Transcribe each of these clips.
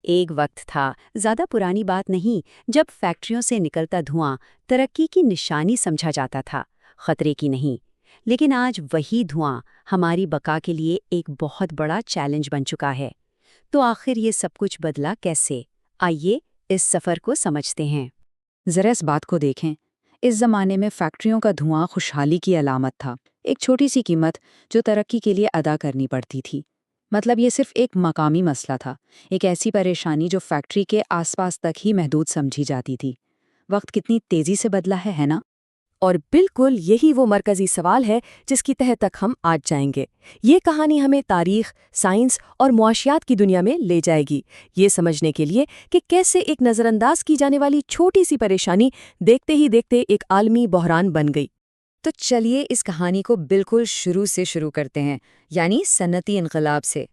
ایک وقت تھا، زیادہ پرانی بات نہیں، جب فیکٹریوں سے نکلتا دھواں ترقی کی نشانی سمجھا جاتا تھا، خطرے کی نہیں۔ لیکن آج وہی دھواں ہماری بقا کے لیے ایک بہت بڑا چیلنج بن چکا ہے۔ تو آخر یہ سب کچھ بدلا کیسے؟ آئیے اس سفر کو سمجھتے ہیں۔ ذرا اس بات کو دیکھیں۔ اس زمانے میں فیکٹریوں کا دھواں خوشحالی کی علامت تھا، ایک چھوٹی سی قیمت جو ترقی کے لیے ادا کرنی پڑتی تھی۔ مطلب یہ صرف ایک مقامی مسئلہ تھا، ایک ایسی پریشانی جو فیکٹری کے آس پاس تک ہی محدود سمجھی جاتی تھی۔ وقت کتنی تیزی سے بدلا ہے نا؟ اور بالکل یہی وہ مرکزی سوال ہے جس کی تہہ تک ہم آج جائیں گے۔ یہ کہانی ہمیں تاریخ، سائنس اور معاشیات کی دنیا میں لے جائے گی، یہ سمجھنے کے لیے کہ کیسے ایک نظر انداز کی جانے والی چھوٹی سی پریشانی دیکھتے ہی دیکھتے ایک عالمی بحران بن گئی۔ تو چلیے اس کہانی کو بالکل شروع سے شروع کرتے ہیں، یعنی صنعتی انقلاب سے۔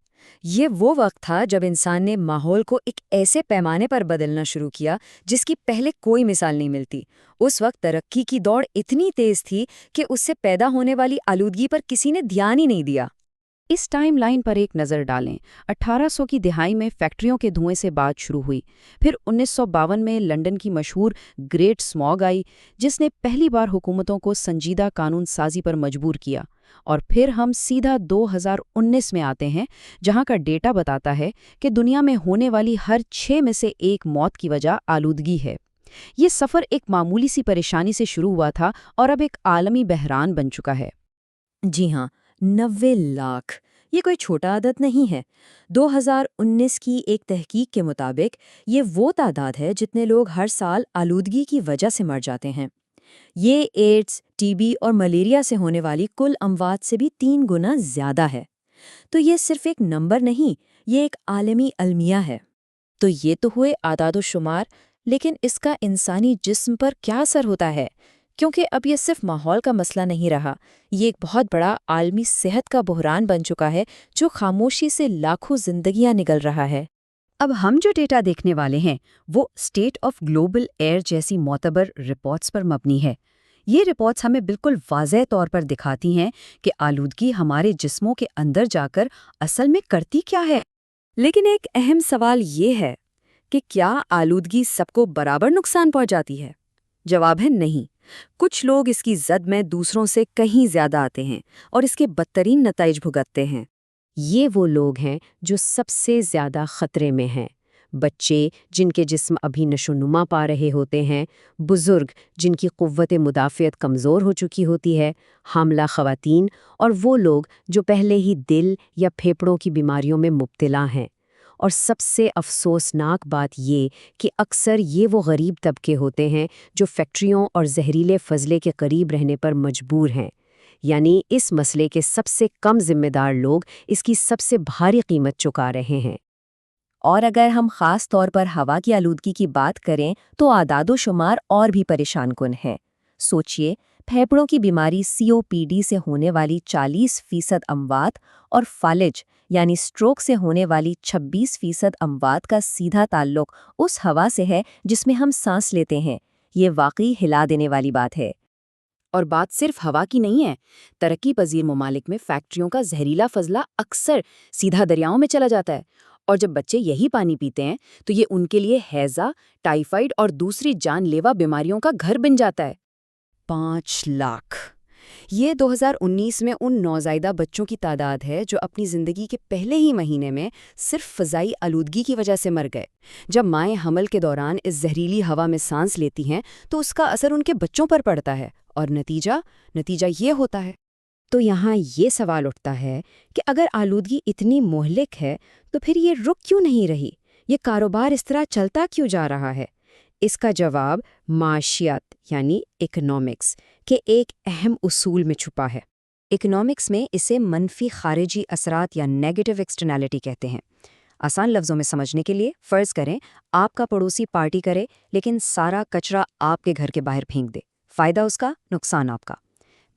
یہ وہ وقت تھا جب انسان نے ماحول کو ایک ایسے پیمانے پر بدلنا شروع کیا جس کی پہلے کوئی مثال نہیں ملتی۔ اس وقت ترقی کی دوڑ اتنی تیز تھی کہ اس سے پیدا ہونے والی آلودگی پر کسی نے دھیان ہی نہیں دیا۔ اس ٹائم لائن پر ایک نظر ڈالیں۔ 1800 کی دہائی میں فیکٹریوں کے دھوئیں سے بات شروع ہوئی، پھر 1952 میں لنڈن کی مشہور گریٹ اسموگ آئی، جس نے پہلی بار حکومتوں کو سنجیدہ قانون سازی پر مجبور کیا، اور پھر ہم سیدھا 2019 میں آتے ہیں، جہاں کا ڈیٹا بتاتا ہے کہ دنیا میں ہونے والی ہر 6 میں سے ایک موت کی وجہ آلودگی ہے۔ یہ سفر ایک معمولی سی پریشانی سے شروع ہوا تھا اور اب ایک عالمی بحران بن چکا ہے۔ جی ہاں، 90 لاکھ، یہ کوئی چھوٹا عدد نہیں ہے۔ 2019 کی ایک تحقیق کے مطابق یہ وہ تعداد ہے جتنے لوگ ہر سال آلودگی کی وجہ سے مر جاتے ہیں۔ یہ ایڈز، ٹی بی اور ملیریا سے ہونے والی کل اموات سے بھی 3 گنا زیادہ ہے۔ تو یہ صرف ایک نمبر نہیں، یہ ایک عالمی المیہ ہے۔ تو یہ تو ہوئے اعداد و شمار، لیکن اس کا انسانی جسم پر کیا اثر ہوتا ہے؟ کیونکہ اب یہ صرف ماحول کا مسئلہ نہیں رہا، یہ ایک بہت بڑا عالمی صحت کا بحران بن چکا ہے جو خاموشی سے لاکھوں زندگیاں نگل رہا ہے۔ اب ہم جو ڈیٹا دیکھنے والے ہیں وہ اسٹیٹ آف گلوبل ایئر جیسی معتبر رپورٹس پر مبنی ہے۔ یہ رپورٹس ہمیں بالکل واضح طور پر دکھاتی ہیں کہ آلودگی ہمارے جسموں کے اندر جا کر اصل میں کرتی کیا ہے۔ لیکن ایک اہم سوال یہ ہے کہ کیا آلودگی سب کو برابر نقصان پہنچاتی ہے؟ جواب ہے نہیں۔ کچھ لوگ اس کی زد میں دوسروں سے کہیں زیادہ آتے ہیں اور اس کے بدترین نتائج بھگتتے ہیں۔ یہ وہ لوگ ہیں جو سب سے زیادہ خطرے میں ہیں۔ بچے جن کے جسم ابھی نشو نما پا رہے ہوتے ہیں، بزرگ جن کی قوت مدافعت کمزور ہو چکی ہوتی ہے، حاملہ خواتین اور وہ لوگ جو پہلے ہی دل یا پھیپھڑوں کی بیماریوں میں مبتلا ہیں۔ اور سب سے افسوسناک بات یہ کہ اکثر یہ وہ غریب طبقے ہوتے ہیں جو فیکٹریوں اور زہریلے فضلے کے قریب رہنے پر مجبور ہیں۔ یعنی اس مسئلے کے سب سے کم ذمہ دار لوگ اس کی سب سے بھاری قیمت چکا رہے ہیں۔ اور اگر ہم خاص طور پر ہوا کی آلودگی کی بات کریں تو اعداد و شمار اور بھی پریشان کن ہیں۔ سوچئے، پھیپھڑوں کی بیماری COPD سے ہونے والی 40% اموات اور فالج یعنی سٹروک سے ہونے والی 26% اموات کا سیدھا تعلق اس ہوا سے ہے جس میں ہم سانس لیتے ہیں۔ یہ واقعی ہلا دینے والی بات ہے۔ اور بات صرف ہوا کی نہیں ہے۔ ترقی پذیر ممالک میں فیکٹریوں کا زہریلا فضلہ اکثر سیدھا دریاؤں میں چلا جاتا ہے، اور جب بچے یہی پانی پیتے ہیں تو یہ ان کے لیے ہیضہ، ٹائیفائڈ اور دوسری جان لیوا بیماریوں کا گھر بن جاتا ہے۔ 5 لاکھ، یہ 2019 میں ان نوزائیدہ بچوں کی تعداد ہے جو اپنی زندگی کے پہلے ہی مہینے میں صرف فضائی آلودگی کی وجہ سے مر گئے۔ جب مائیں حمل کے دوران اس زہریلی ہوا میں سانس لیتی ہیں تو اس کا اثر ان کے بچوں پر پڑتا ہے، اور نتیجہ یہ ہوتا ہے۔ تو یہاں یہ سوال اٹھتا ہے کہ اگر آلودگی اتنی مہلک ہے تو پھر یہ رک کیوں نہیں رہی؟ یہ کاروبار اس طرح چلتا کیوں جا رہا ہے؟ اس کا جواب معاشیات یعنی اکنامکس کے ایک اہم اصول میں چھپا ہے۔ اکنامکس میں اسے منفی خارجی اثرات یا نیگیٹو ایکسٹرنالٹی کہتے ہیں۔ آسان لفظوں میں سمجھنے کے لیے فرض کریں آپ کا پڑوسی پارٹی کرے لیکن سارا کچرا آپ کے گھر کے باہر پھینک دے، فائدہ اس کا، نقصان آپ کا۔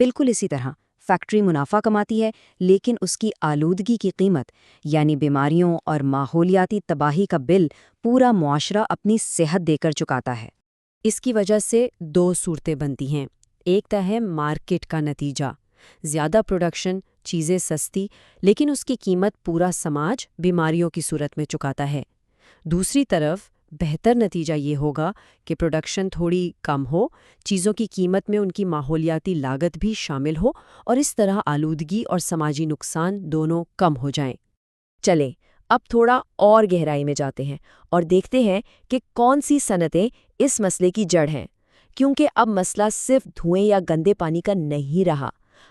بالکل اسی طرح فیکٹری منافع کماتی ہے لیکن اس کی آلودگی کی قیمت یعنی بیماریوں اور ماحولیاتی تباہی کا بل پورا معاشرہ اپنی صحت دے کر چکاتا ہے۔ اس کی وجہ سے 2 صورتیں بنتی ہیں۔ ایک تو ہے مارکیٹ کا نتیجہ، زیادہ پروڈکشن، چیزیں سستی، لیکن اس کی قیمت پورا سماج بیماریوں کی صورت میں چکاتا ہے۔ دوسری طرف بہتر نتیجہ یہ ہوگا کہ پروڈکشن تھوڑی کم ہو، چیزوں کی قیمت میں ان کی ماحولیاتی لاگت بھی شامل ہو، اور اس طرح آلودگی اور سماجی نقصان دونوں کم ہو جائیں۔ چلیں اب تھوڑا اور گہرائی میں جاتے ہیں اور دیکھتے ہیں کہ کون سی صنعتیں اس مسئلے کی جڑ ہیں، کیونکہ اب مسئلہ صرف دھوئیں یا گندے پانی کا نہیں رہا،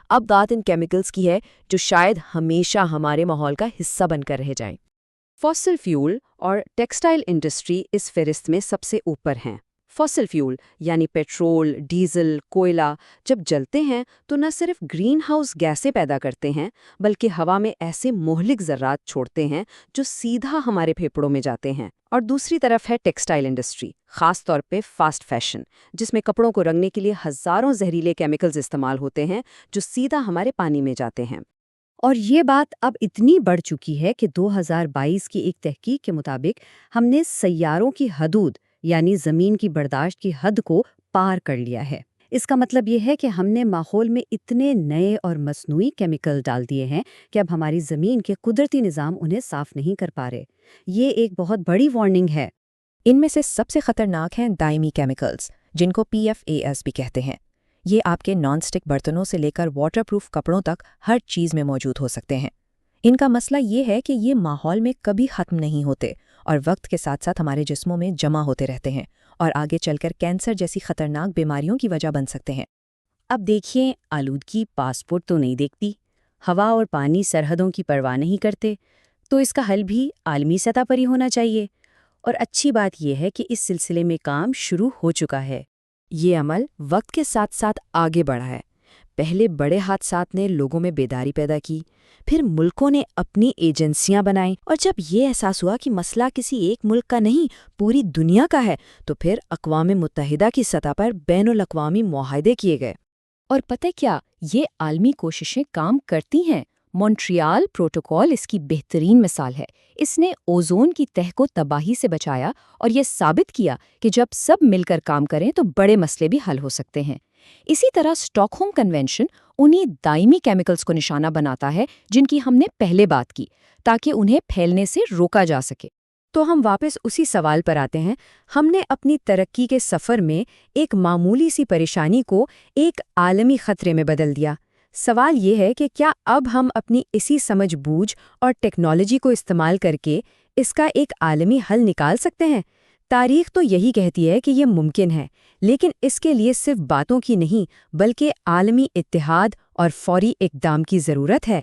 اب بات ان کیمیکلز کی ہے جو شاید ہمیشہ ہمارے ماحول کا حصہ بن کر رہ جائیں۔ فاسل فیول اور ٹیکسٹائل انڈسٹری اس فہرست میں سب سے اوپر ہیں۔ فاسل فیول یعنی پیٹرول، ڈیزل، کوئلہ جب جلتے ہیں تو نہ صرف گرین ہاؤس گیسیں پیدا کرتے ہیں بلکہ ہوا میں ایسے مہلک ذرات چھوڑتے ہیں جو سیدھا ہمارے پھیپھڑوں میں جاتے ہیں۔ اور دوسری طرف ہے ٹیکسٹائل انڈسٹری، خاص طور پہ فاسٹ فیشن، جس میں کپڑوں کو رنگنے کے لیے ہزاروں زہریلے کیمیکلز استعمال ہوتے ہیں جو سیدھا ہمارے پانی میں جاتے ہیں۔ اور یہ بات اب اتنی بڑھ چکی ہے کہ 2022 کی ایک تحقیق کے مطابق ہم نے سیاروں کی حدود یعنی زمین کی برداشت کی حد کو پار کر لیا ہے۔ اس کا مطلب یہ ہے کہ ہم نے ماحول میں اتنے نئے اور مصنوعی کیمیکل ڈال دیے ہیں کہ اب ہماری زمین کے قدرتی نظام انہیں صاف نہیں کر پا رہے۔ یہ ایک بہت بڑی وارننگ ہے۔ ان میں سے سب سے خطرناک ہیں دائمی کیمیکلز، جن کو PFAS بھی کہتے ہیں۔ یہ آپ کے نان سٹک برتنوں سے لے کر واٹر پروف کپڑوں تک ہر چیز میں موجود ہو سکتے ہیں۔ ان کا مسئلہ یہ ہے کہ یہ ماحول میں کبھی ختم نہیں ہوتے اور وقت کے ساتھ ساتھ ہمارے جسموں میں جمع ہوتے رہتے ہیں اور آگے چل کر کینسر جیسی خطرناک بیماریوں کی وجہ بن سکتے ہیں۔ اب دیکھیں، آلودگی پاسپورٹ تو نہیں دیکھتی، ہوا اور پانی سرحدوں کی پرواہ نہیں کرتے، تو اس کا حل بھی عالمی سطح پر ہی ہونا چاہیے۔ اور اچھی بات یہ ہے کہ اس سلسلے میں کام شروع ہو چکا ہے۔ یہ عمل وقت کے ساتھ ساتھ آگے بڑھا ہے۔ پہلے بڑے حادثات نے لوگوں میں بیداری پیدا کی، پھر ملکوں نے اپنی ایجنسیاں بنائیں، اور جب یہ احساس ہوا کہ مسئلہ کسی ایک ملک کا نہیں پوری دنیا کا ہے تو پھر اقوام متحدہ کی سطح پر بین الاقوامی معاہدے کیے گئے۔ اور پتہ کیا، یہ عالمی کوششیں کام کرتی ہیں۔ مونٹریال پروٹوکول اس کی بہترین مثال ہے۔ اس نے اوزون کی تہہ کو تباہی سے بچایا اور یہ ثابت کیا کہ جب سب مل کر کام کریں تو بڑے مسئلے بھی حل ہو سکتے ہیں۔ اسی طرح اسٹاک ہوم کنونشن انہی دائمی کیمیکلز کو نشانہ بناتا ہے جن کی ہم نے پہلے بات کی، تاکہ انہیں پھیلنے سے روکا جا سکے۔ تو ہم واپس اسی سوال پر آتے ہیں۔ ہم نے اپنی ترقی کے سفر میں ایک معمولی سی پریشانی کو ایک عالمی خطرے میں بدل دیا۔ سوال یہ ہے کہ کیا اب ہم اپنی اسی سمجھ بوجھ اور ٹیکنالوجی کو استعمال کر کے اس کا ایک عالمی حل نکال سکتے ہیں؟ تاریخ تو یہی کہتی ہے کہ یہ ممکن ہے، لیکن اس کے لیے صرف باتوں کی نہیں بلکہ عالمی اتحاد اور فوری اقدام کی ضرورت ہے۔